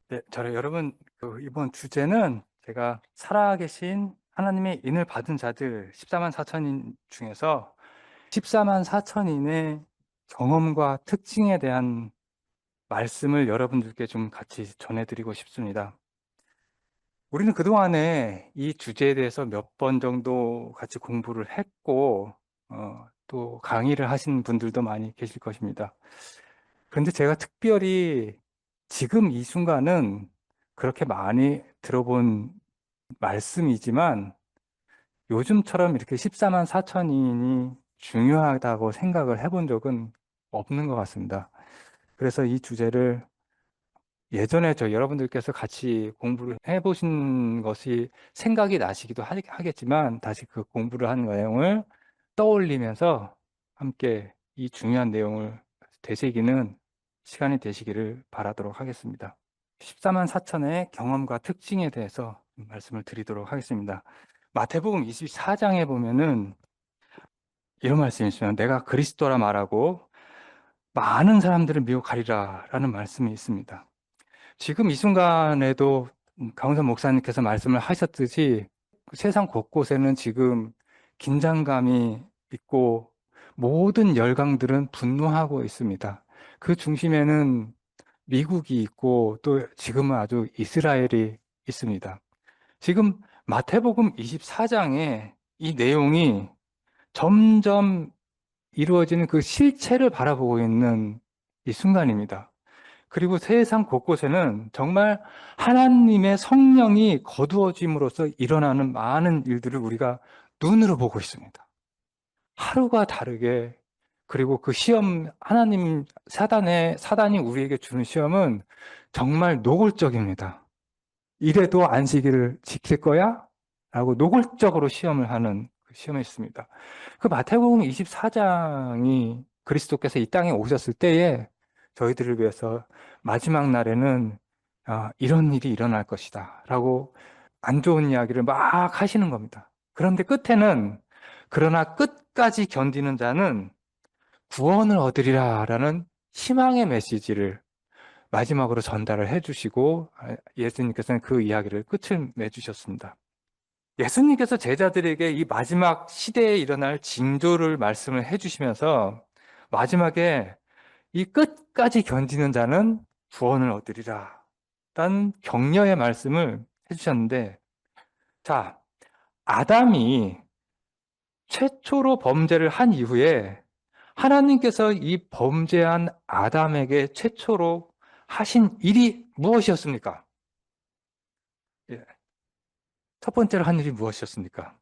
네, 여러분, 이번 주제는 제가 살아계신 하나님의 인을 받은 자들 14만 4천인 중에서 14만 4천인의 경험과 특징에 대한 말씀을 여러분들께 좀 같이 전해드리고 싶습니다. 우리는 그동안에 이 주제에 대해서 몇 번 정도 같이 공부를 했고, 또 강의를 하신 분들도 많이 계실 것입니다. 그런데 제가 특별히 지금 이 순간은 그렇게 많이 들어본 말씀이지만 요즘처럼 이렇게 14만 4천인이 중요하다고 생각을 해본 적은 없는 것 같습니다. 그래서 이 주제를 예전에 여러분들께서 같이 공부를 해보신 것이 생각이 나시기도 하겠지만 다시 그 공부를 한 내용을 떠올리면서 함께 이 중요한 내용을 되새기는 시간이 되시기를 바라도록 하겠습니다. 14만 4천의 경험과 특징에 대해서 말씀을 드리도록 하겠습니다. 마태복음 24장에 보면은 이런 말씀이 있어요. 내가 그리스도라 말하고 많은 사람들을 미혹하리라 라는 말씀이 있습니다. 지금 이 순간에도 강원선 목사님께서 말씀을 하셨듯이 세상 곳곳에는 지금 긴장감이 있고 모든 열강들은 분노하고 있습니다. 그 중심에는 미국이 있고 또 지금은 아주 이스라엘이 있습니다. 지금 마태복음 24장에 이 내용이 점점 이루어지는 그 실체를 바라보고 있는 이 순간입니다. 그리고 세상 곳곳에는 정말 하나님의 성령이 거두어짐으로써 일어나는 많은 일들을 우리가 눈으로 보고 있습니다. 하루가 다르게, 그리고 그 시험, 사단이 우리에게 주는 시험은 정말 노골적입니다. 이래도 안식일을 지킬 거야? 라고 노골적으로 시험을 하는 그 시험이 있습니다. 그 마태복음 24장이 그리스도께서 이 땅에 오셨을 때에 저희들을 위해서 마지막 날에는 이런 일이 일어날 것이다 라고 안 좋은 이야기를 막 하시는 겁니다. 그런데 끝에는 그러나 끝까지 견디는 자는 구원을 얻으리라 라는 희망의 메시지를 마지막으로 전달을 해주시고 예수님께서는 그 이야기를 끝을 맺으셨습니다. 예수님께서 제자들에게 이 마지막 시대에 일어날 징조를 말씀을 해주시면서 마지막에 이 끝까지 견디는 자는 구원을 얻으리라 라는 격려의 말씀을 해주셨는데, 자, 아담이 최초로 범죄를 한 이후에 하나님께서 이 범죄한 아담에게 최초로 하신 일이 무엇이었습니까? 예, 첫 번째로 한 일이 무엇이었습니까?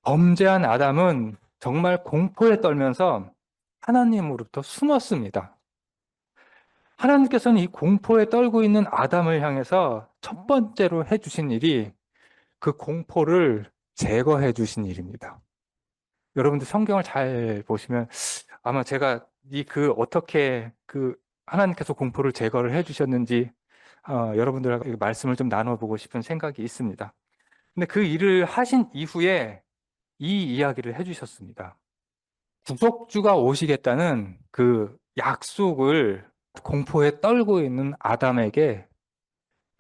범죄한 아담은 정말 공포에 떨면서 하나님으로부터 숨었습니다. 하나님께서는 이 공포에 떨고 있는 아담을 향해서 첫 번째로 해주신 일이 그 공포를 제거해 주신 일입니다. 여러분들 성경을 잘 보시면 아마 제가 어떻게 하나님께서 공포를 제거를 해 주셨는지 여러분들하고 말씀을 좀 나눠보고 싶은 생각이 있습니다. 근데 그 일을 하신 이후에 이 이야기를 해주셨습니다. 구속주가 오시겠다는 그 약속을 공포에 떨고 있는 아담에게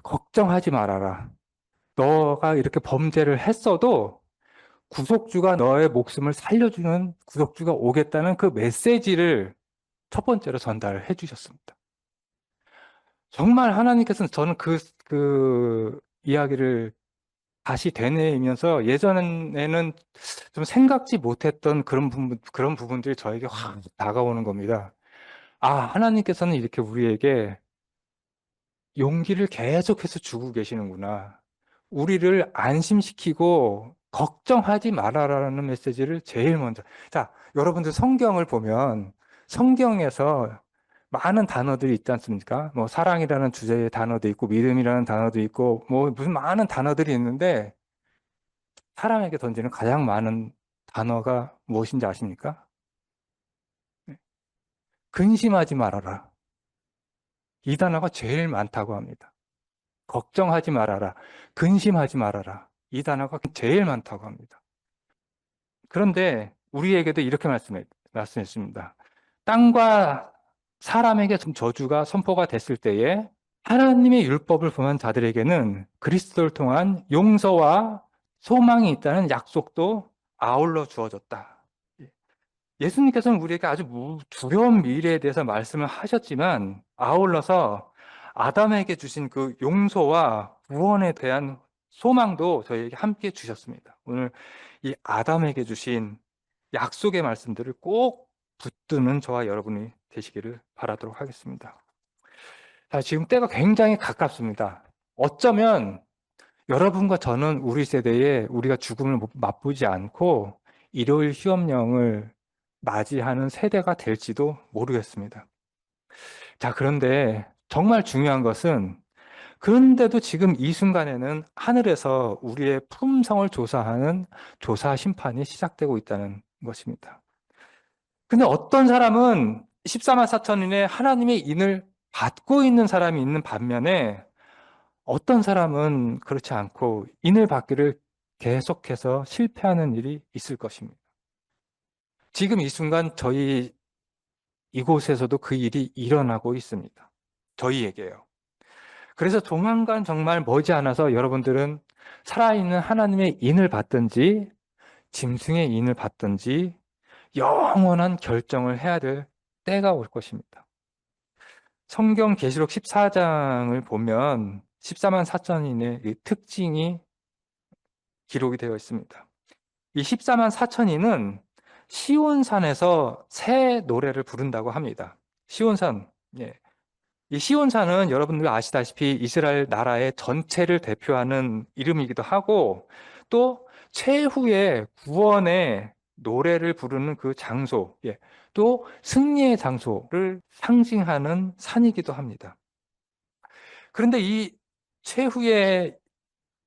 걱정하지 말아라. 너가 이렇게 범죄를 했어도 구속주가 너의 목숨을 살려주는 구속주가 오겠다는 그 메시지를 첫 번째로 전달해 주셨습니다. 정말 하나님께서는 저는 그 이야기를 다시 되뇌이면서 예전에는 좀 생각지 못했던 그런 부분들이 저에게 확 다가오는 겁니다. 하나님께서는 이렇게 우리에게 용기를 계속해서 주고 계시는구나. 우리를 안심시키고 걱정하지 말아라라는 메시지를 제일 먼저. 자, 여러분들 성경을 보면 성경에서 많은 단어들이 있지 않습니까? 뭐 사랑이라는 주제의 단어도 있고 믿음이라는 단어도 있고 뭐 무슨 많은 단어들이 있는데 사람에게 던지는 가장 많은 단어가 무엇인지 아십니까? 근심하지 말아라. 이 단어가 제일 많다고 합니다. 걱정하지 말아라. 근심하지 말아라. 이 단어가 제일 많다고 합니다. 그런데 우리에게도 이렇게 말씀했습니다. 땅과 사람에게 저주가 선포가 됐을 때에 하나님의 율법을 범한 자들에게는 그리스도를 통한 용서와 소망이 있다는 약속도 아울러 주어졌다. 예수님께서는 우리에게 아주 두려운 미래에 대해서 말씀을 하셨지만 아울러서 아담에게 주신 그 용서와 구원에 대한 소망도 저희에게 함께 주셨습니다. 오늘 이 아담에게 주신 약속의 말씀들을 꼭 붙드는 저와 여러분이 되시기를 바라도록 하겠습니다. 자, 지금 때가 굉장히 가깝습니다. 어쩌면 여러분과 저는 우리 세대에 우리가 죽음을 맛보지 않고 일요일 시험령을 맞이하는 세대가 될지도 모르겠습니다. 자, 그런데 정말 중요한 것은 그런데도 지금 이 순간에는 하늘에서 우리의 품성을 조사하는 조사 심판이 시작되고 있다는 것입니다. 근데 어떤 사람은 14만 4천인의 하나님의 인을 받고 있는 사람이 있는 반면에 어떤 사람은 그렇지 않고 인을 받기를 계속해서 실패하는 일이 있을 것입니다. 지금 이 순간 저희 이곳에서도 그 일이 일어나고 있습니다. 저희에게요. 그래서 조만간 정말 머지않아서 여러분들은 살아있는 하나님의 인을 받든지 짐승의 인을 받든지 영원한 결정을 해야 될 때가 올 것입니다. 성경 계시록 14장을 보면 14만 4천인의 특징이 기록이 되어 있습니다. 이 14만 4천인은 시온산에서 새 노래를 부른다고 합니다. 시온산. 예. 이 시온산은 여러분들 아시다시피 이스라엘 나라의 전체를 대표하는 이름이기도 하고 또 최후의 구원의 노래를 부르는 그 장소, 예. 또 승리의 장소를 상징하는 산이기도 합니다. 그런데 이 최후의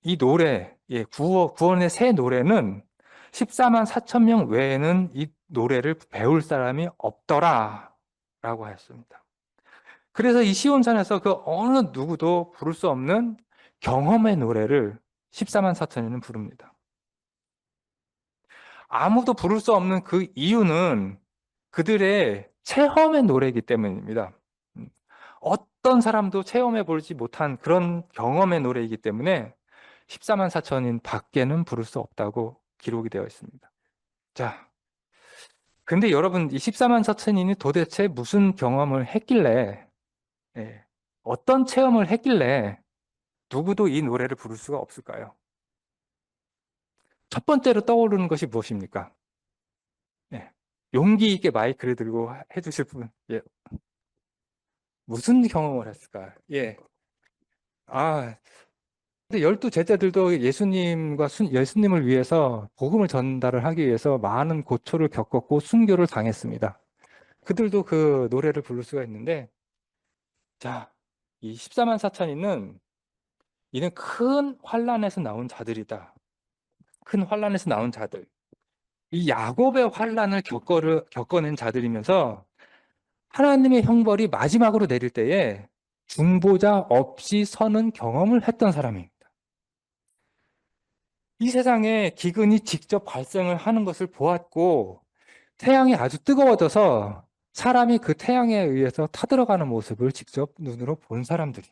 이 노래, 예, 구원의 새 노래는 14만 4천 명 외에는 이 노래를 배울 사람이 없더라 라고 하였습니다. 그래서 이 시온산에서 그 어느 누구도 부를 수 없는 경험의 노래를 14만 4천인은 부릅니다. 아무도 부를 수 없는 그 이유는 그들의 체험의 노래이기 때문입니다. 어떤 사람도 체험해 보지 못한 그런 경험의 노래이기 때문에 14만 4천인 밖에는 부를 수 없다고 기록이 되어 있습니다. 자, 근데 여러분, 이 14만 4천인이 도대체 무슨 경험을 했길래, 예, 어떤 체험을 했길래 누구도 이 노래를 부를 수가 없을까요? 첫 번째로 떠오르는 것이 무엇입니까? 예, 용기 있게 마이크를 들고 해주실 분, 예, 무슨 경험을 했을까요? 예, 아, 근데 열두 제자들도 예수님을 위해서 복음을 전달을 하기 위해서 많은 고초를 겪었고 순교를 당했습니다. 그들도 그 노래를 부를 수가 있는데, 자, 이 14만 4천인은 이는 큰 환란에서 나온 자들이다. 큰 환란에서 나온 자들. 이 야곱의 환란을 겪어낸 자들이면서 하나님의 형벌이 마지막으로 내릴 때에 중보자 없이 서는 경험을 했던 사람입니다. 이 세상에 기근이 직접 발생을 하는 것을 보았고 태양이 아주 뜨거워져서 사람이 그 태양에 의해서 타들어가는 모습을 직접 눈으로 본 사람들이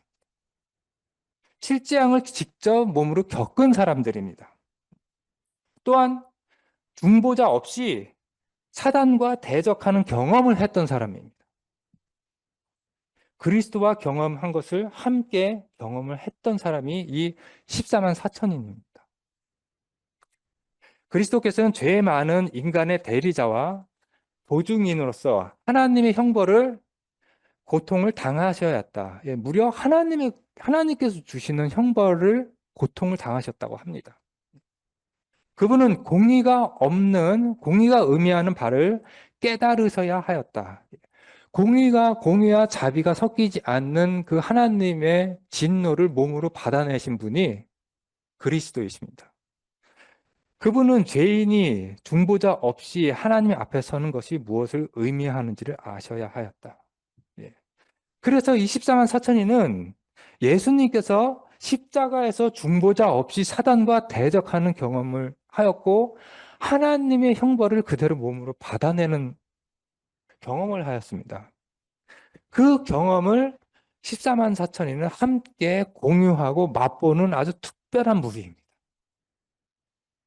실재앙을 직접 몸으로 겪은 사람들입니다. 또한 중보자 없이 사단과 대적하는 경험을 했던 사람입니다. 그리스도와 경험한 것을 함께 경험을 했던 사람이 이 14만 4천인입니다. 그리스도께서는 죄 많은 인간의 대리자와 보증인으로서 하나님의 형벌을 고통을 당하셔야 했다. 예, 무려 하나님께서 주시는 형벌을 고통을 당하셨다고 합니다. 그분은 공의가 의미하는 바를 깨달으셔야 하였다. 공의와 자비가 섞이지 않는 그 하나님의 진노를 몸으로 받아내신 분이 그리스도이십니다. 그분은 죄인이 중보자 없이 하나님 앞에 서는 것이 무엇을 의미하는지를 아셔야 하였다. 예. 그래서 이 14만 4천인은 예수님께서 십자가에서 중보자 없이 사단과 대적하는 경험을 하였고 하나님의 형벌을 그대로 몸으로 받아내는 경험을 하였습니다. 그 경험을 14만 4천인은 함께 공유하고 맛보는 아주 특별한 무리입니다.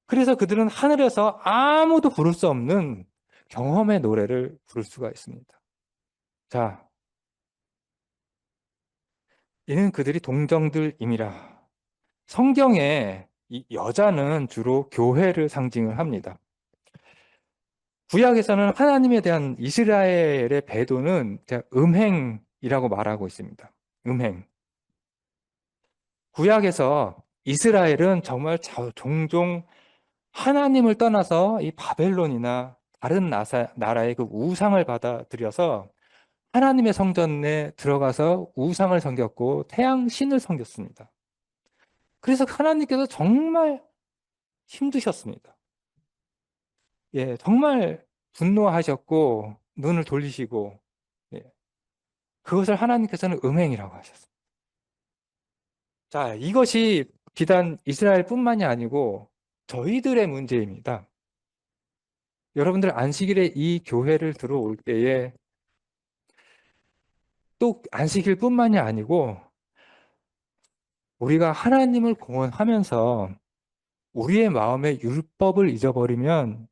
그래서 그들은 하늘에서 아무도 부를 수 없는 경험의 노래를 부를 수가 있습니다. 자, 이는 그들이 동정들임이라. 성경에 이 여자는 주로 교회를 상징을 합니다. 구약에서는 하나님에 대한 이스라엘의 배도는 음행이라고 말하고 있습니다. 음행. 구약에서 이스라엘은 정말 종종 하나님을 떠나서 이 바벨론이나 다른 나라의 그 우상을 받아들여서 하나님의 성전에 들어가서 우상을 섬겼고 태양신을 섬겼습니다. 그래서 하나님께서 정말 힘드셨습니다. 예, 정말 분노하셨고 눈을 돌리시고, 예, 그것을 하나님께서는 음행이라고 하셨습니다. 자, 이것이 비단 이스라엘뿐만이 아니고 저희들의 문제입니다. 여러분들 안식일에 이 교회를 들어올 때에 또 안식일뿐만이 아니고 우리가 하나님을 공언하면서 우리의 마음에 율법을 잊어버리면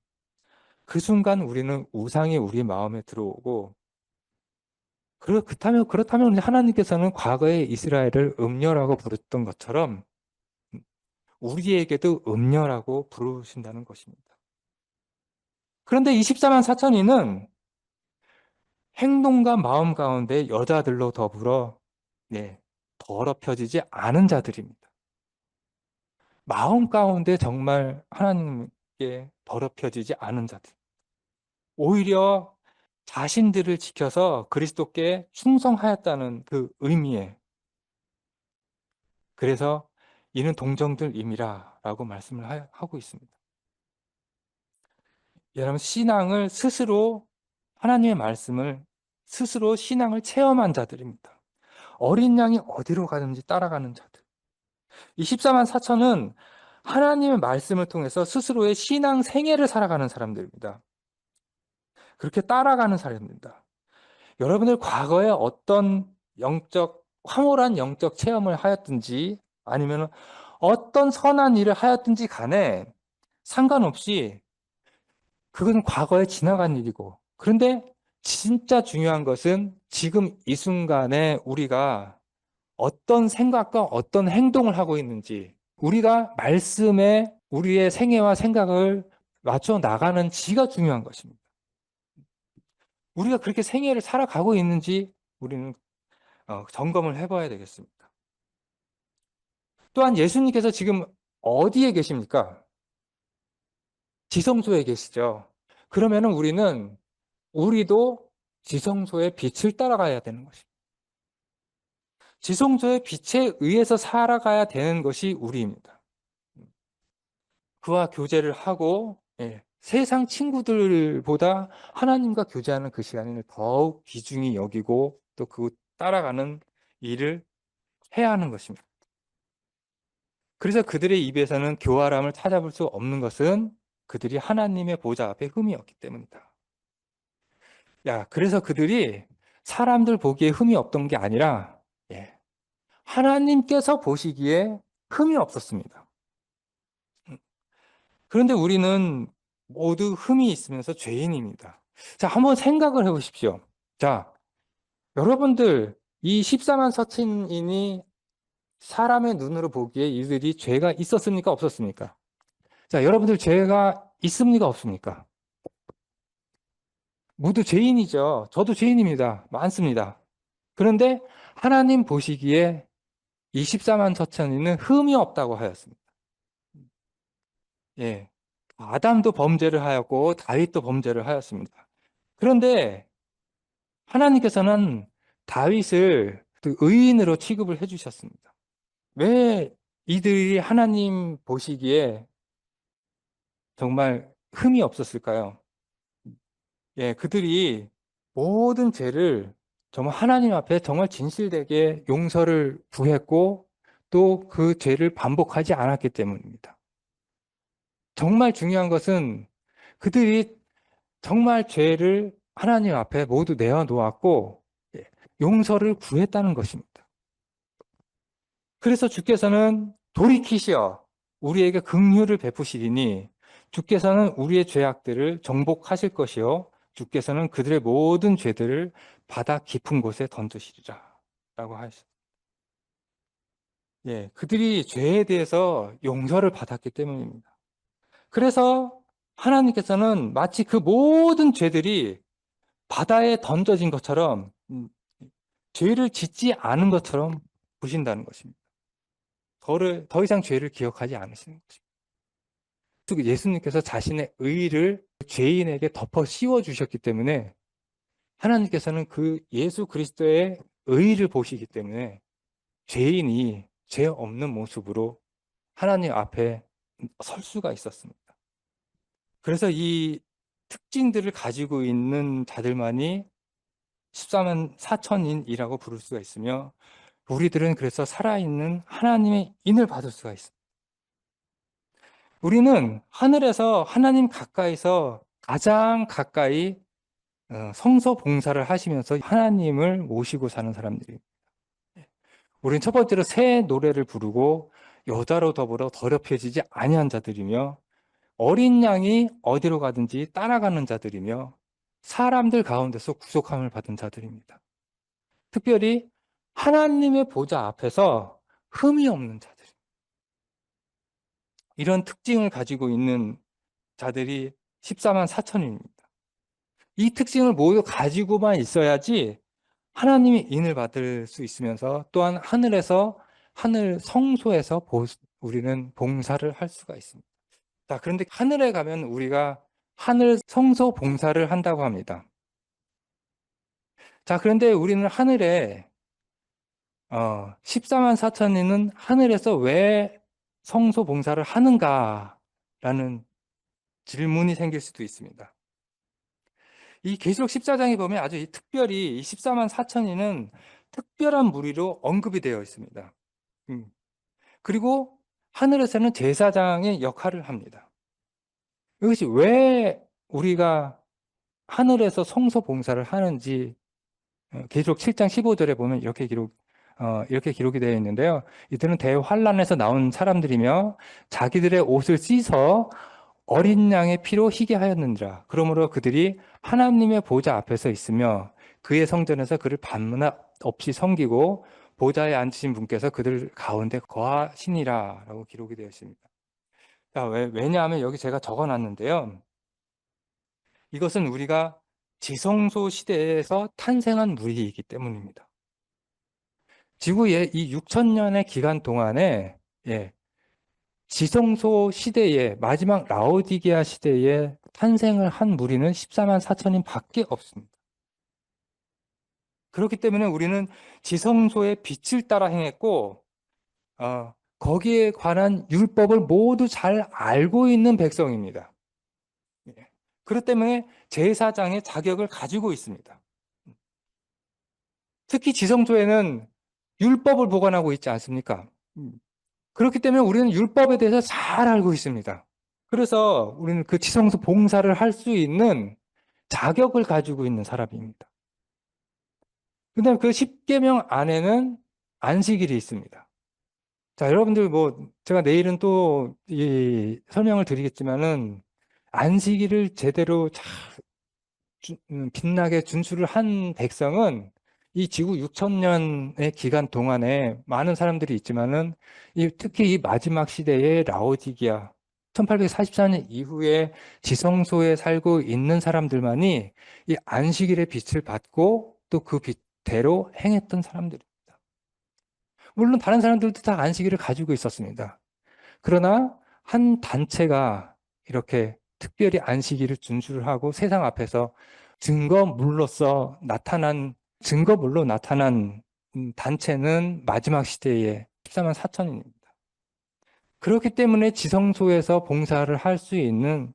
그 순간 우리는 우상이 우리 마음에 들어오고, 그렇다면 하나님께서는 과거에 이스라엘을 음녀라고 부르던 것처럼 우리에게도 음녀라고 부르신다는 것입니다. 그런데 24만 4천인은 행동과 마음 가운데 여자들로 더불어, 네, 더럽혀지지 않은 자들입니다. 마음 가운데 정말 하나님께 더럽혀지지 않은 자들. 오히려 자신들을 지켜서 그리스도께 충성하였다는 그 의미에, 그래서 이는 동정들임이라 라고 말씀을 하고 있습니다. 여러분, 하나님의 말씀을 스스로 신앙을 체험한 자들입니다. 어린 양이 어디로 가든지 따라가는 자들. 이 14만 4천은 하나님의 말씀을 통해서 스스로의 신앙 생애를 살아가는 사람들입니다. 그렇게 따라가는 사람입니다. 여러분들 과거에 어떤 황홀한 영적 체험을 하였든지 아니면 어떤 선한 일을 하였든지 간에 상관없이 그건 과거에 지나간 일이고, 그런데 진짜 중요한 것은 지금 이 순간에 우리가 어떤 생각과 어떤 행동을 하고 있는지, 우리가 말씀에 우리의 생애와 생각을 맞춰 나가는 지가 중요한 것입니다. 우리가 그렇게 생애를 살아가고 있는지 우리는 점검을 해봐야 되겠습니다. 또한 예수님께서 지금 어디에 계십니까? 지성소에 계시죠. 그러면은 우리도 지성소의 빛을 따라가야 되는 것입니다. 지성소의 빛에 의해서 살아가야 되는 것이 우리입니다. 그와 교제를 하고, 예, 세상 친구들보다 하나님과 교제하는 그 시간을 더욱 귀중히 여기고 또 그 따라가는 일을 해야 하는 것입니다. 그래서 그들의 입에서는 교활함을 찾아볼 수 없는 것은 그들이 하나님의 보좌 앞에 흠이 없기 때문이다. 그래서 그들이 사람들 보기에 흠이 없던 게 아니라, 예, 하나님께서 보시기에 흠이 없었습니다. 그런데 우리는 모두 흠이 있으면서 죄인입니다. 자, 한번 생각을 해보십시오. 자, 여러분들, 이 14만 서친인이 사람의 눈으로 보기에 이들이 죄가 있었습니까? 없었습니까? 자, 여러분들 죄가 있습니까? 없습니까? 모두 죄인이죠. 저도 죄인입니다. 많습니다. 그런데 하나님 보시기에 이 14만 서천인은 흠이 없다고 하였습니다. 예. 아담도 범죄를 하였고 다윗도 범죄를 하였습니다. 그런데 하나님께서는 다윗을 그 의인으로 취급을 해주셨습니다. 왜 이들이 하나님 보시기에 정말 흠이 없었을까요? 예, 그들이 모든 죄를 정말 하나님 앞에 정말 진실되게 용서를 구했고 또 그 죄를 반복하지 않았기 때문입니다. 정말 중요한 것은 그들이 정말 죄를 하나님 앞에 모두 내어놓았고, 예, 용서를 구했다는 것입니다. 그래서 주께서는 돌이키시어 우리에게 긍휼을 베푸시리니 주께서는 우리의 죄악들을 정복하실 것이요 주께서는 그들의 모든 죄들을 바다 깊은 곳에 던지시리라 라고 하셨습니다. 예, 그들이 죄에 대해서 용서를 받았기 때문입니다. 그래서 하나님께서는 마치 그 모든 죄들이 바다에 던져진 것처럼 죄를 짓지 않은 것처럼 보신다는 것입니다. 더 이상 죄를 기억하지 않으시는 것입니다. 즉 예수님께서 자신의 의를 죄인에게 덮어 씌워 주셨기 때문에 하나님께서는 그 예수 그리스도의 의를 보시기 때문에 죄인이 죄 없는 모습으로 하나님 앞에 설 수가 있었습니다. 그래서 이 특징들을 가지고 있는 자들만이 14만 4천인이라고 부를 수가 있으며 우리들은 그래서 살아있는 하나님의 인을 받을 수가 있습니다. 우리는 하늘에서 하나님 가까이서 가장 가까이 성서 봉사를 하시면서 하나님을 모시고 사는 사람들입니다. 우리는 첫 번째로 새 노래를 부르고 여자로 더불어 더럽혀지지 아니한 자들이며 어린 양이 어디로 가든지 따라가는 자들이며 사람들 가운데서 구속함을 받은 자들입니다. 특별히 하나님의 보좌 앞에서 흠이 없는 자들. 이런 특징을 가지고 있는 자들이 14만 4천입니다. 이 특징을 모두 가지고만 있어야지 하나님의 인을 받을 수 있으면서 또한 하늘에서 하늘 성소에서 우리는 봉사를 할 수가 있습니다. 자, 그런데 하늘에 가면 우리가 하늘 성소 봉사를 한다고 합니다. 자, 그런데 우리는 하늘에 14만 4천인은 하늘에서 왜 성소 봉사를 하는가라는 질문이 생길 수도 있습니다. 이 계시록 14장에 보면 아주 특별히 이 14만 4천인은 특별한 무리로 언급이 되어 있습니다. 그리고 하늘에서는 제사장의 역할을 합니다. 이것이 왜 우리가 하늘에서 성소 봉사를 하는지 계시록 7장 15절에 보면 이렇게 기록이 되어 있는데요. 이들은 대환란에서 나온 사람들이며 자기들의 옷을 씻어 어린 양의 피로 희게 하였느니라. 그러므로 그들이 하나님의 보좌 앞에서 있으며 그의 성전에서 그를 반문 없이 섬기고 보좌에 앉으신 분께서 그들 가운데 거하시니라 라고 기록이 되어 있습니다. 자, 왜냐하면 여기 제가 적어놨는데요. 이것은 우리가 지성소 시대에서 탄생한 무리이기 때문입니다. 지구의 이 6천년의 기간 동안에 지성소 시대에 마지막 라오디게아 시대에 탄생을 한 무리는 14만 4천인 밖에 없습니다. 그렇기 때문에 우리는 지성소의 빛을 따라 행했고 거기에 관한 율법을 모두 잘 알고 있는 백성입니다. 그렇기 때문에 제사장의 자격을 가지고 있습니다. 특히 지성소에는 율법을 보관하고 있지 않습니까? 그렇기 때문에 우리는 율법에 대해서 잘 알고 있습니다. 그래서 우리는 그 지성소 봉사를 할 수 있는 자격을 가지고 있는 사람입니다. 근데 그 10계명 안에는 안식일이 있습니다. 자, 여러분들 제가 내일은 또 설명을 드리겠지만은 안식일을 제대로 잘 빛나게 준수를 한 백성은 이 지구 6천년의 기간 동안에 많은 사람들이 있지만은 특히 이 마지막 시대의 라오디게아 1844년 이후에 지성소에 살고 있는 사람들만이 이 안식일의 빛을 받고 또 그 빛대로 행했던 사람들입니다. 물론 다른 사람들도 다 안식일을 가지고 있었습니다. 그러나 한 단체가 이렇게 특별히 안식일을 준수를 하고 세상 앞에서 증거물로 나타난 단체는 마지막 시대의 14만 4천입니다. 그렇기 때문에 지성소에서 봉사를 할 수 있는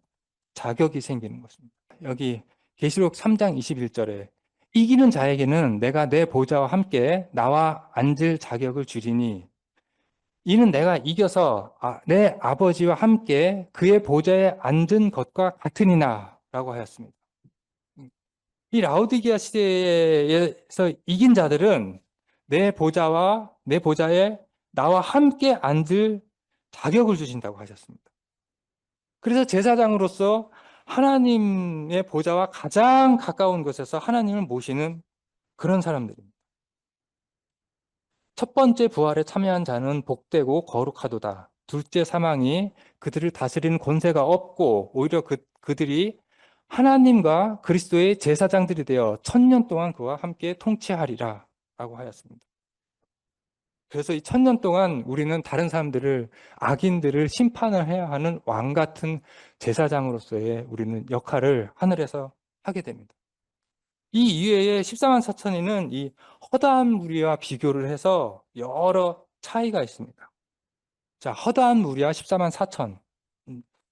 자격이 생기는 것입니다. 여기 계시록 3장 21절에 이기는 자에게는 내가 내 보좌와 함께 나와 앉을 자격을 주리니 이는 내가 이겨서 내 아버지와 함께 그의 보좌에 앉은 것과 같으니나 라고 하였습니다. 이 라오디게아 시대에서 이긴 자들은 내 보좌에 나와 함께 앉을 자격을 주신다고 하셨습니다. 그래서 제사장으로서 하나님의 보좌와 가장 가까운 곳에서 하나님을 모시는 그런 사람들입니다. 첫 번째 부활에 참여한 자는 복되고 거룩하도다. 둘째 사망이 그들을 다스리는 권세가 없고 오히려 그들이 하나님과 그리스도의 제사장들이 되어 1000년 동안 그와 함께 통치하리라 라고 하였습니다. 그래서 이 1000년 동안 우리는 다른 사람들을, 악인들을 심판을 해야 하는 왕 같은 제사장으로서의 우리는 역할을 하늘에서 하게 됩니다. 이 이외에 14만 4천이는 이 허다한 무리와 비교를 해서 여러 차이가 있습니다. 자, 허다한 무리와 14만 4천.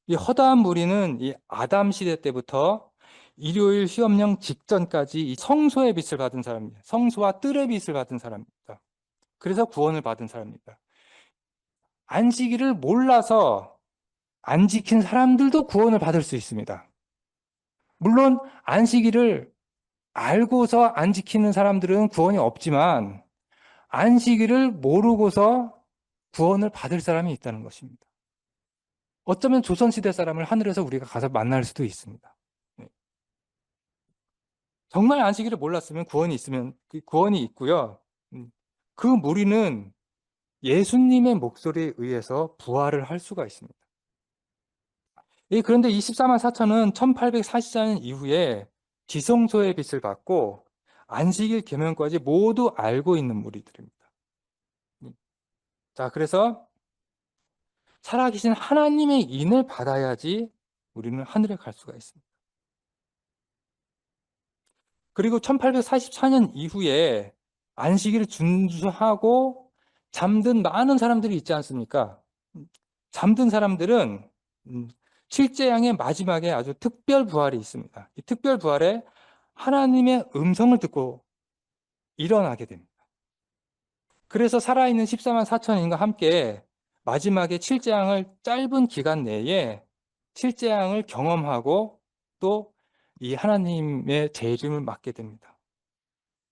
이 허다한 무리는 이 아담 시대 때부터 일요일 시험령 직전까지 이 성소의 빛을 받은 사람입니다. 성소와 뜰의 빛을 받은 사람입니다. 그래서 구원을 받은 사람입니다. 안식일을 몰라서 안 지킨 사람들도 구원을 받을 수 있습니다. 물론 안식일을 알고서 안 지키는 사람들은 구원이 없지만 안식일을 모르고서 구원을 받을 사람이 있다는 것입니다. 어쩌면 조선시대 사람을 하늘에서 우리가 가서 만날 수도 있습니다. 정말 안식일을 몰랐으면 구원이 있고요. 그 무리는 예수님의 목소리에 의해서 부활을 할 수가 있습니다. 그런데 이 14만 4천은 1844년 이후에 지성소의 빛을 받고 안식일 계명까지 모두 알고 있는 무리들입니다. 자, 그래서 살아계신 하나님의 인을 받아야지 우리는 하늘에 갈 수가 있습니다. 그리고 1844년 이후에 안식일을 준수하고 잠든 많은 사람들이 있지 않습니까? 잠든 사람들은 실제양의 마지막에 아주 특별 부활이 있습니다. 이 특별 부활에 하나님의 음성을 듣고 일어나게 됩니다. 그래서 살아있는 14만 4천인과 함께 마지막에 칠재앙을 짧은 기간 내에 칠재앙을 경험하고 또 이 하나님의 재림을 맞게 됩니다.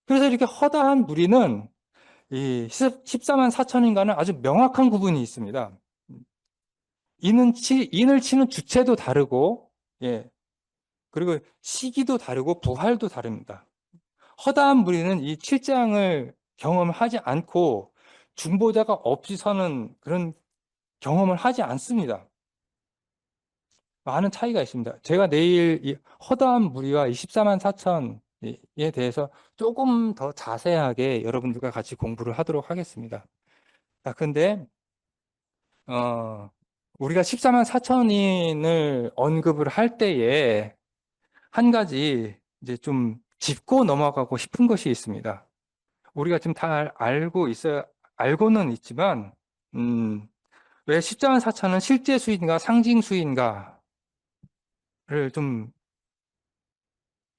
그래서 이렇게 허다한 무리는 이 14만 4천인과는 아주 명확한 구분이 있습니다. 인을 치는 주체도 다르고, 그리고 시기도 다르고 부활도 다릅니다. 허다한 무리는 이 칠재앙을 경험하지 않고 중보자가 없이 서는 그런 경험을 하지 않습니다. 많은 차이가 있습니다. 제가 내일 이 허다한 무리와 이 14만 4천에 대해서 조금 더 자세하게 여러분들과 같이 공부를 하도록 하겠습니다. 자, 근데 우리가 14만 4천인을 언급을 할 때에 한 가지 이제 좀 짚고 넘어가고 싶은 것이 있습니다. 우리가 지금 다 알고는 있지만, 왜 14만 4천은 실제 수인가 상징 수인가를 좀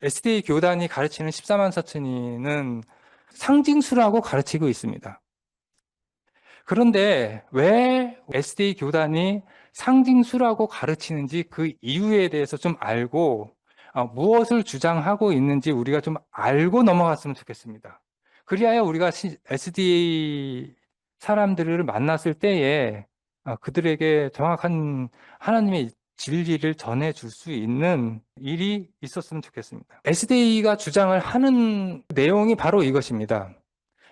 SDA 교단이 가르치는 14만 4천인은 상징수라고 가르치고 있습니다. 그런데 왜 SDA 교단이 상징수라고 가르치는지 그 이유에 대해서 좀 알고 무엇을 주장하고 있는지 우리가 좀 알고 넘어갔으면 좋겠습니다. 그리하여 우리가 SDA 사람들을 만났을 때에 그들에게 정확한 하나님의 진리를 전해줄 수 있는 일이 있었으면 좋겠습니다. SDA가 주장을 하는 내용이 바로 이것입니다.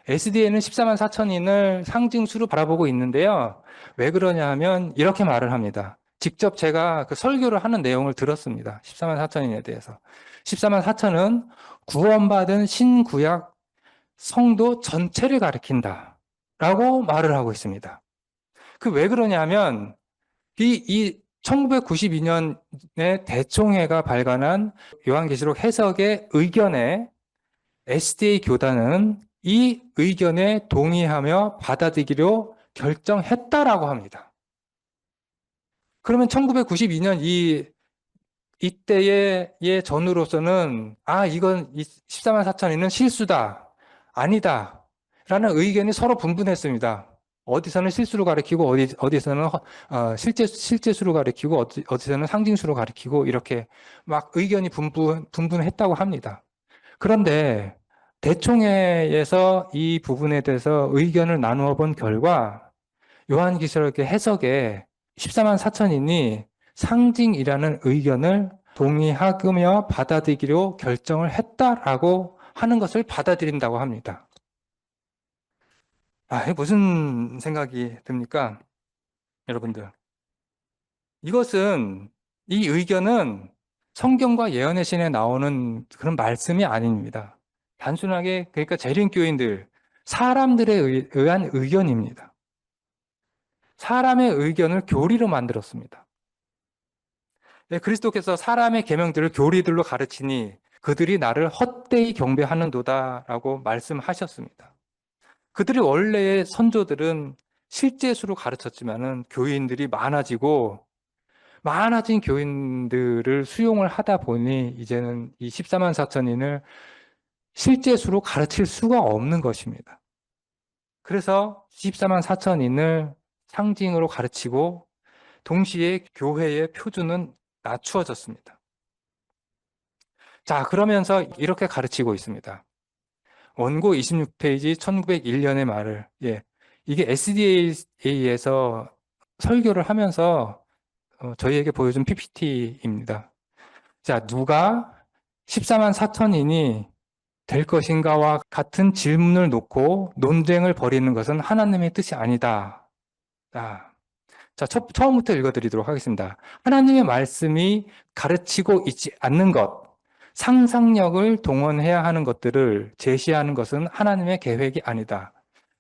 SDA는 14만 4천인을 상징수로 바라보고 있는데요. 왜 그러냐 하면 이렇게 말을 합니다. 직접 제가 그 설교를 하는 내용을 들었습니다. 14만 4천인에 대해서. 14만 4천은 구원받은 신구약 성도 전체를 가리킨다 라고 말을 하고 있습니다. 그 왜 그러냐 하면 이 1992년에 대총회가 발간한 요한계시록 해석의 의견에 SDA 교단은 이 의견에 동의하며 받아들이기로 결정했다라고 합니다. 그러면 1992년 이때의 전후로서는 이건 14만 4천인은 실수다, 아니다 라는 의견이 서로 분분했습니다. 어디서는 실수로 가리키고 어디서는 실제수로 가리키고 어디서는 상징수로 가리키고 이렇게 막 의견이 분분했다고 합니다. 그런데 대총회에서 이 부분에 대해서 의견을 나누어 본 결과 요한계시록의 해석에 14만 4천인이 상징이라는 의견을 동의하며 받아들이기로 결정을 했다라고 하는 것을 받아들인다고 합니다. 이게 무슨 생각이 듭니까? 여러분들. 이것은, 이 의견은 성경과 예언의 신에 나오는 그런 말씀이 아닙니다. 단순하게, 그러니까 재림교인들, 사람들에 의한 의견입니다. 사람의 의견을 교리로 만들었습니다. 네, 그리스도께서 사람의 계명들을 교리들로 가르치니 그들이 나를 헛되이 경배하는도다라고 말씀하셨습니다. 그들이 원래의 선조들은 실제 수로 가르쳤지만은 교인들이 많아진 교인들을 수용을 하다 보니 이제는 이 14만 4천인을 실제 수로 가르칠 수가 없는 것입니다. 그래서 14만 4천인을 상징으로 가르치고 동시에 교회의 표준은 낮추어졌습니다. 자, 그러면서 이렇게 가르치고 있습니다. 원고 26페이지 1901년의 말을, 이게 SDA에서 설교를 하면서 저희에게 보여준 PPT입니다. 자, 누가 14만 4천인이 될 것인가와 같은 질문을 놓고 논쟁을 벌이는 것은 하나님의 뜻이 아니다. 자, 처음부터 읽어드리도록 하겠습니다. 하나님의 말씀이 가르치고 있지 않는 것, 상상력을 동원해야 하는 것들을 제시하는 것은 하나님의 계획이 아니다.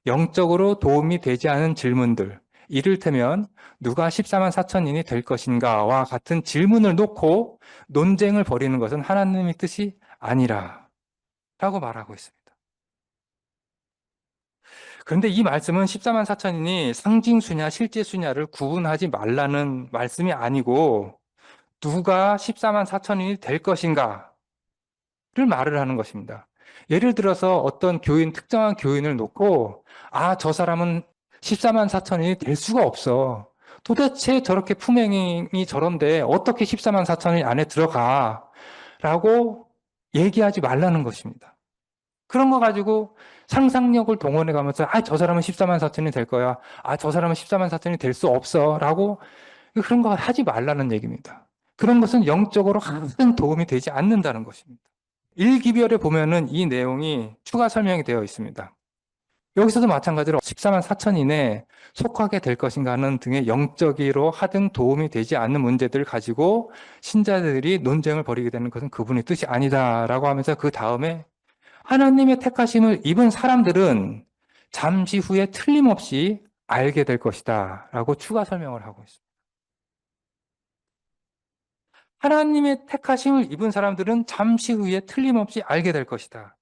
영적으로 도움이 되지 않은 질문들, 이를테면 누가 14만 4천인이 될 것인가와 같은 질문을 놓고 논쟁을 벌이는 것은 하나님의 뜻이 아니라 라고 말하고 있습니다. 그런데 이 말씀은 14만 4천인이 상징수냐 실제수냐를 구분하지 말라는 말씀이 아니고 누가 14만 4천인이 될 것인가를 말을 하는 것입니다. 예를 들어서 어떤 특정한 교인을 놓고 저 사람은 14만 4천인이 될 수가 없어. 도대체 저렇게 품행이 저런데 어떻게 14만 4천인 안에 들어가? 라고 얘기하지 말라는 것입니다. 그런 거 가지고 상상력을 동원해 가면서 저 사람은 14만 4천이 될 거야. 저 사람은 14만 4천이 될 수 없어. 라고 그런 거 하지 말라는 얘기입니다. 그런 것은 영적으로 큰 도움이 되지 않는다는 것입니다. 1기별에 보면은 이 내용이 추가 설명이 되어 있습니다. 여기서도 마찬가지로 14만 4천인에 속하게 될 것인가는 등의 영적으로 하등 도움이 되지 않는 문제들을 가지고 신자들이 논쟁을 벌이게 되는 것은 그분의 뜻이 아니다라고 하면서 그 다음에 하나님의 택하심을 입은 사람들은 잠시 후에 틀림없이 알게 될 것이다 라고 추가 설명을 하고 있습니다. 하나님의 택하심을 입은 사람들은 잠시 후에 틀림없이 알게 될 것이다.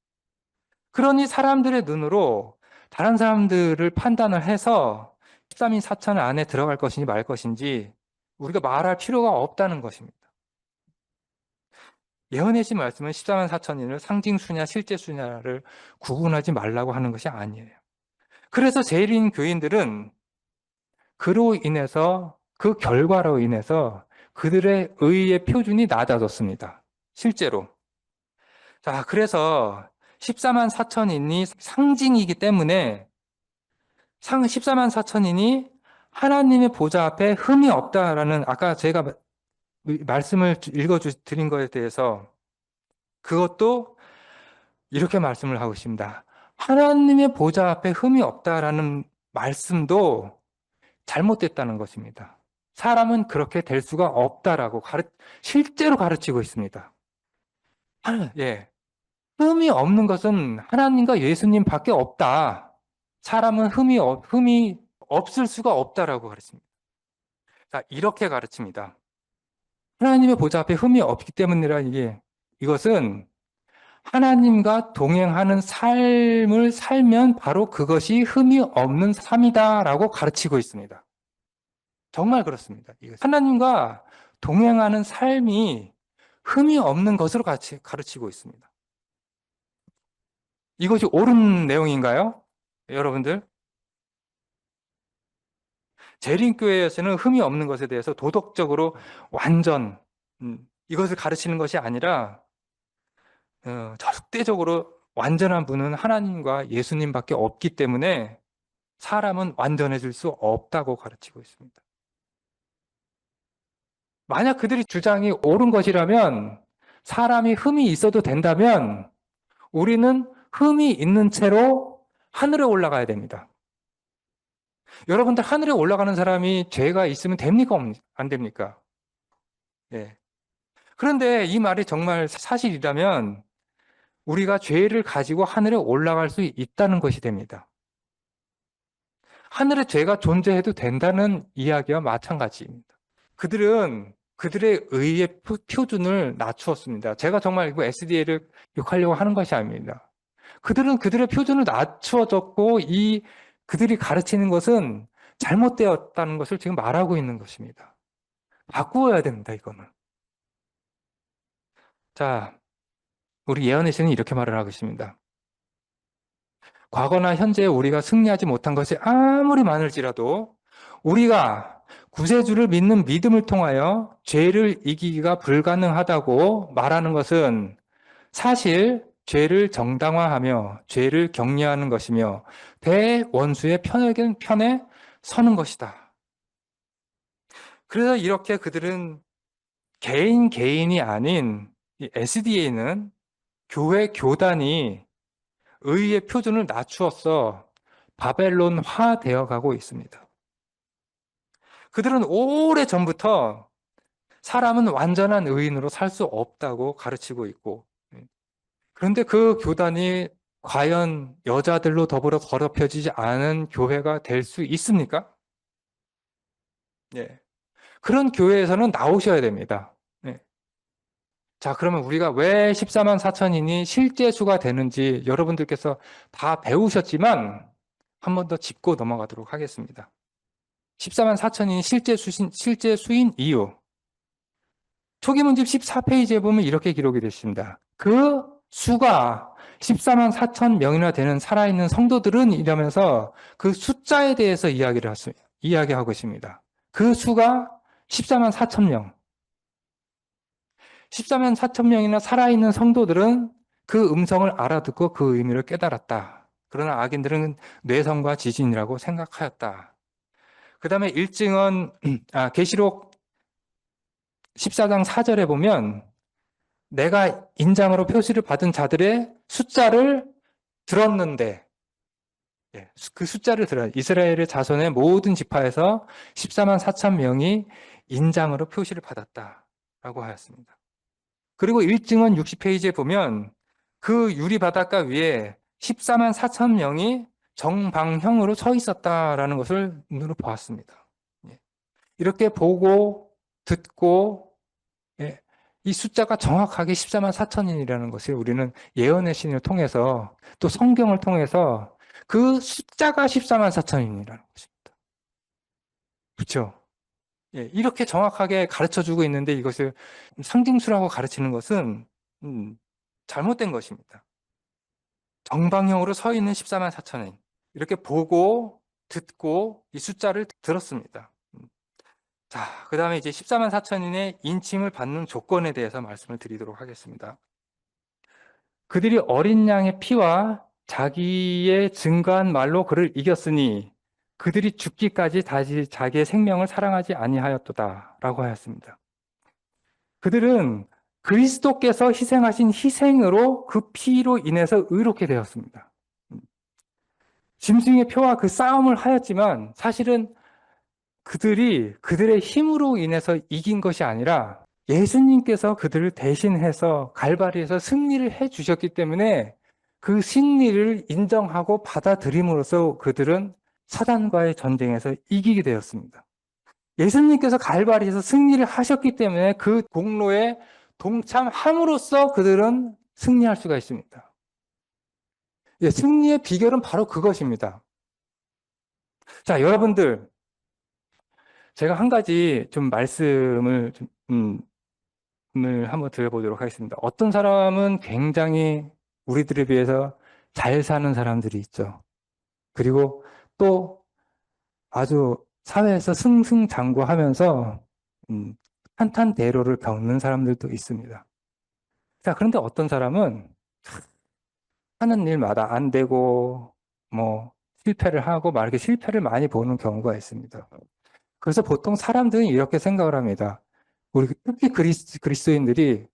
그러니 사람들의 눈으로 다른 사람들을 판단을 해서 13인 4천 안에 들어갈 것인지 말 것인지 우리가 말할 필요가 없다는 것입니다. 예언의 신 말씀은 14만 4천인을 상징수냐 실제수냐를 구분하지 말라고 하는 것이 아니에요. 그래서 재림 교인들은 그 결과로 인해서 그들의 의의 표준이 낮아졌습니다. 실제로. 자, 그래서 14만 4천인이 상징이기 때문에 14만 4천인이 하나님의 보좌 앞에 흠이 없다라는 아까 제가 말씀을 드린 것에 대해서 그것도 이렇게 말씀을 하고 있습니다. 하나님의 보좌 앞에 흠이 없다라는 말씀도 잘못됐다는 것입니다. 사람은 그렇게 될 수가 없다라고 실제로 가르치고 있습니다. 흠이 없는 것은 하나님과 예수님밖에 없다. 사람은 흠이 없을 수가 없다라고 가르칩니다. 자, 이렇게 가르칩니다. 하나님의 보좌 앞에 흠이 없기 때문이라 이것은 하나님과 동행하는 삶을 살면 바로 그것이 흠이 없는 삶이다라고 가르치고 있습니다. 정말 그렇습니다. 하나님과 동행하는 삶이 흠이 없는 것으로 가르치고 있습니다. 이것이 옳은 내용인가요? 여러분들? 재림교회에서는 흠이 없는 것에 대해서 도덕적으로 완전 이것을 가르치는 것이 아니라 절대적으로 완전한 분은 하나님과 예수님밖에 없기 때문에 사람은 완전해질 수 없다고 가르치고 있습니다. 만약 그들이 주장이 옳은 것이라면, 사람이 흠이 있어도 된다면 우리는 흠이 있는 채로 하늘에 올라가야 됩니다. 여러분들, 하늘에 올라가는 사람이 죄가 있으면 됩니까? 안 됩니까? 예. 그런데 이 말이 정말 사실이라면 우리가 죄를 가지고 하늘에 올라갈 수 있다는 것이 됩니다. 하늘에 죄가 존재해도 된다는 이야기와 마찬가지입니다. 그들은 그들의 의의 표준을 낮추었습니다. 제가 정말 이거 SDA를 욕하려고 하는 것이 아닙니다. 그들은 그들의 표준을 낮추어졌고, 그들이 가르치는 것은 잘못되었다는 것을 지금 말하고 있는 것입니다. 바꾸어야 됩니다, 이거는. 자, 우리 예언의 신은 이렇게 말을 하고 있습니다. 과거나 현재에 우리가 승리하지 못한 것이 아무리 많을지라도 우리가 구세주를 믿는 믿음을 통하여 죄를 이기기가 불가능하다고 말하는 것은 사실 죄를 정당화하며 죄를 격려하는 것이며 대원수의 편에 서는 것이다. 그래서 이렇게 그들은 개인이 아닌 SDA는 교회 교단이 의의 표준을 낮추어서 바벨론화 되어 가고 있습니다. 그들은 오래전부터 사람은 완전한 의인으로 살 수 없다고 가르치고 있고, 그런데 그 교단이 과연 여자들로 더불어 더럽혀지지 않은 교회가 될 수 있습니까? 예. 그런 교회에서는 나오셔야 됩니다. 예. 자, 그러면 우리가 왜 14만 4천인이 실제 수가 되는지 여러분들께서 다 배우셨지만 한 번 더 짚고 넘어가도록 하겠습니다. 14만 4천인이 실제 수인 이유. 초기 문집 14페이지에 보면 이렇게 기록이 되십니다. 그 수가 14만 4천 명이나 되는 살아있는 성도들은 이러면서 그 숫자에 대해서 이야기하고 있습니다. 그 수가 14만 4천 명. 14만 4천 명이나 살아있는 성도들은 그 음성을 알아듣고 그 의미를 깨달았다. 그러나 악인들은 뇌성과 지진이라고 생각하였다. 그 다음에 계시록 14장 4절에 보면 내가 인장으로 표시를 받은 자들의 숫자를 들었는데, 그 숫자를 들어요. 이스라엘의 자손의 모든 지파에서 14만 4천 명이 인장으로 표시를 받았다라고 하였습니다. 그리고 1증언 60페이지에 보면 그 유리 바닷가 위에 14만 4천 명이 정방형으로 서 있었다라는 것을 눈으로 보았습니다. 이렇게 보고 듣고, 이 숫자가 정확하게 14만 4천인이라는 것을 우리는 예언의 신을 통해서 또 성경을 통해서 그 숫자가 14만 4천인이라는 것입니다. 그렇죠? 이렇게 정확하게 가르쳐주고 있는데 이것을 상징수라고 가르치는 것은 잘못된 것입니다. 정방형으로 서 있는 14만 4천인. 이렇게 보고 듣고 이 숫자를 들었습니다. 자, 그 다음에 이제 14만 4천인의 인침을 받는 조건에 대해서 말씀을 드리도록 하겠습니다. 그들이 어린 양의 피와 자기의 증거한 말로 그를 이겼으니 그들이 죽기까지 다시 자기의 생명을 사랑하지 아니하였도다 라고 하였습니다. 그들은 그리스도께서 희생하신 희생으로 그 피로 인해서 의롭게 되었습니다. 짐승의 표와 그 싸움을 하였지만 사실은 그들이 그들의 힘으로 인해서 이긴 것이 아니라 예수님께서 그들을 대신해서 갈바리에서 승리를 해 주셨기 때문에 그 승리를 인정하고 받아들임으로써 그들은 사단과의 전쟁에서 이기게 되었습니다. 예수님께서 갈바리에서 승리를 하셨기 때문에 그 공로에 동참함으로써 그들은 승리할 수가 있습니다. 승리의 비결은 바로 그것입니다. 자, 여러분들, 제가 한 가지 좀 말씀을 한번 드려보도록 하겠습니다. 어떤 사람은 굉장히 우리들에 비해서 잘 사는 사람들이 있죠. 그리고 또 아주 사회에서 승승장구하면서 탄탄대로를 겪는 사람들도 있습니다. 자, 그런데 어떤 사람은 하는 일마다 안 되고, 뭐, 실패를 하고, 막 이렇게 실패를 많이 보는 경우가 있습니다. 그래서 보통 사람들은 이렇게 생각을 합니다. 우리 특히 그리스도인들이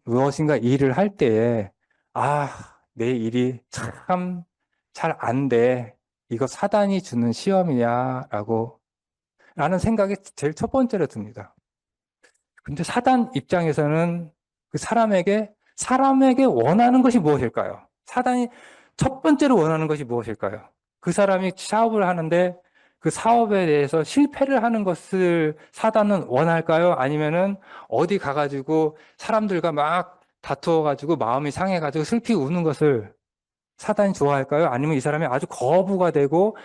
무엇인가 일을 할 때에, 아, 내 일이 참 잘 안 돼. 이거 사단이 주는 시험이냐라고, 라는 생각이 제일 첫 번째로 듭니다. 근데 사단 입장에서는 그 사람에게 원하는 것이 무엇일까요? 사단이 첫 번째로 원하는 것이 무엇일까요? 그 사람이 사업을 하는데 그 사업에 대해서 실패를 하는 것을 사단은 원할까요? 아니면은 어디 가가지고 사람들과 막 다투어가지고 마음이 상해가지고 슬피 우는 것을 사단이 좋아할까요? 아니면 이 사람이 아주 거부가 되고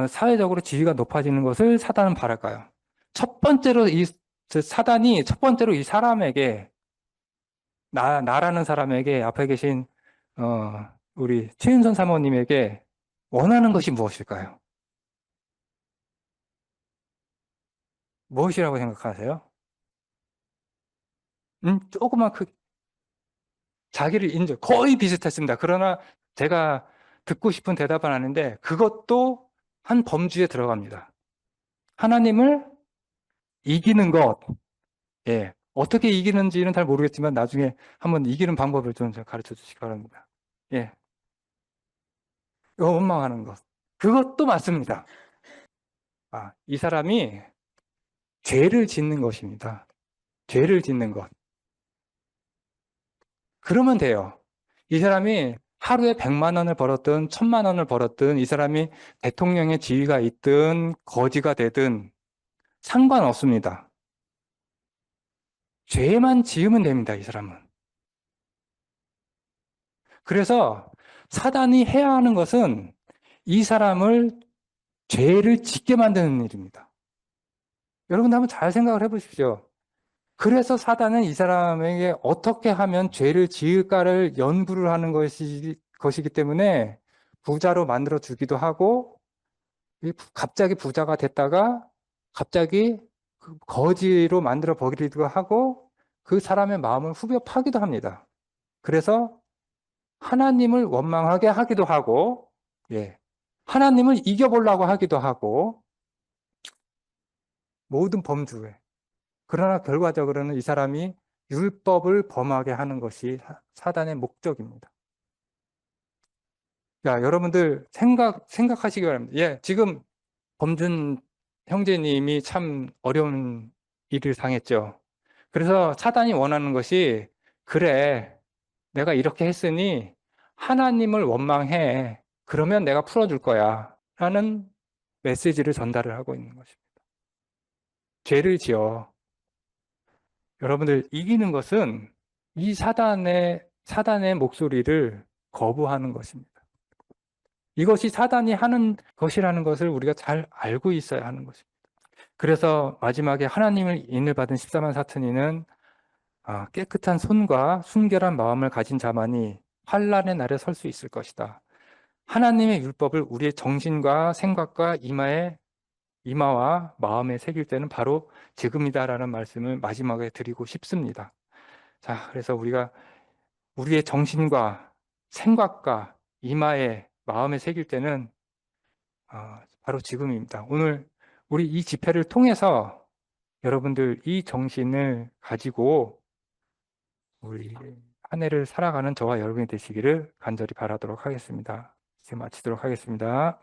사회적으로 지위가 높아지는 것을 사단은 바랄까요? 첫 번째로 사단이 첫 번째로 이 사람에게 나라는 사람에게 앞에 계신 우리 최윤선 사모님에게 원하는 것이 무엇일까요? 무엇이라고 생각하세요? 조그만 자기를 거의 비슷했습니다. 그러나 제가 듣고 싶은 대답은 아닌데 그것도 한 범주에 들어갑니다. 하나님을 이기는 것. 예. 어떻게 이기는지는 잘 모르겠지만 나중에 한번 이기는 방법을 좀 가르쳐 주시기 바랍니다. 예. 원망하는 것. 그것도 맞습니다. 아, 이 사람이 죄를 짓는 것입니다. 죄를 짓는 것. 그러면 돼요. 이 사람이 하루에 100만 원을 벌었든 1000만 원을 벌었든 이 사람이 대통령의 지위가 있든 거지가 되든 상관없습니다. 죄만 지으면 됩니다, 이 사람은. 그래서 사단이 해야 하는 것은 이 사람을 죄를 짓게 만드는 일입니다. 여러분 한번 잘 생각을 해보십시오. 그래서 사단은 이 사람에게 어떻게 하면 죄를 지을까를 연구를 하는 것이기 때문에 부자로 만들어 주기도 하고 갑자기 부자가 됐다가 갑자기 거지로 만들어 버리기도 하고 그 사람의 마음을 후벼 파기도 합니다. 그래서 하나님을 원망하게 하기도 하고 예, 하나님을 이겨보려고 하기도 하고 모든 범주에. 그러나 결과적으로는 이 사람이 율법을 범하게 하는 것이 사단의 목적입니다. 야, 여러분들 생각하시기 바랍니다. 예, 지금 범준 형제님이 참 어려운 일을 당했죠. 그래서 사단이 원하는 것이 그래, 내가 이렇게 했으니 하나님을 원망해. 그러면 내가 풀어줄 거야. 라는 메시지를 전달을 하고 있는 것입니다. 죄를 지어. 여러분들 이기는 것은 이 사단의 목소리를 거부하는 것입니다. 이것이 사단이 하는 것이라는 것을 우리가 잘 알고 있어야 하는 것입니다. 그래서 마지막에 하나님을 인을 받은 14만 사천이는 깨끗한 손과 순결한 마음을 가진 자만이 환난의 날에 설 수 있을 것이다. 하나님의 율법을 우리의 정신과 생각과 이마와 마음에 새길 때는 바로 지금이다라는 말씀을 마지막에 드리고 싶습니다. 자, 그래서 우리의 정신과 생각과 이마에 마음에 새길 때는 바로 지금입니다. 오늘 우리 이 집회를 통해서 여러분들 이 정신을 가지고 우리 한 해를 살아가는 저와 여러분이 되시기를 간절히 바라도록 하겠습니다. 이제 마치도록 하겠습니다.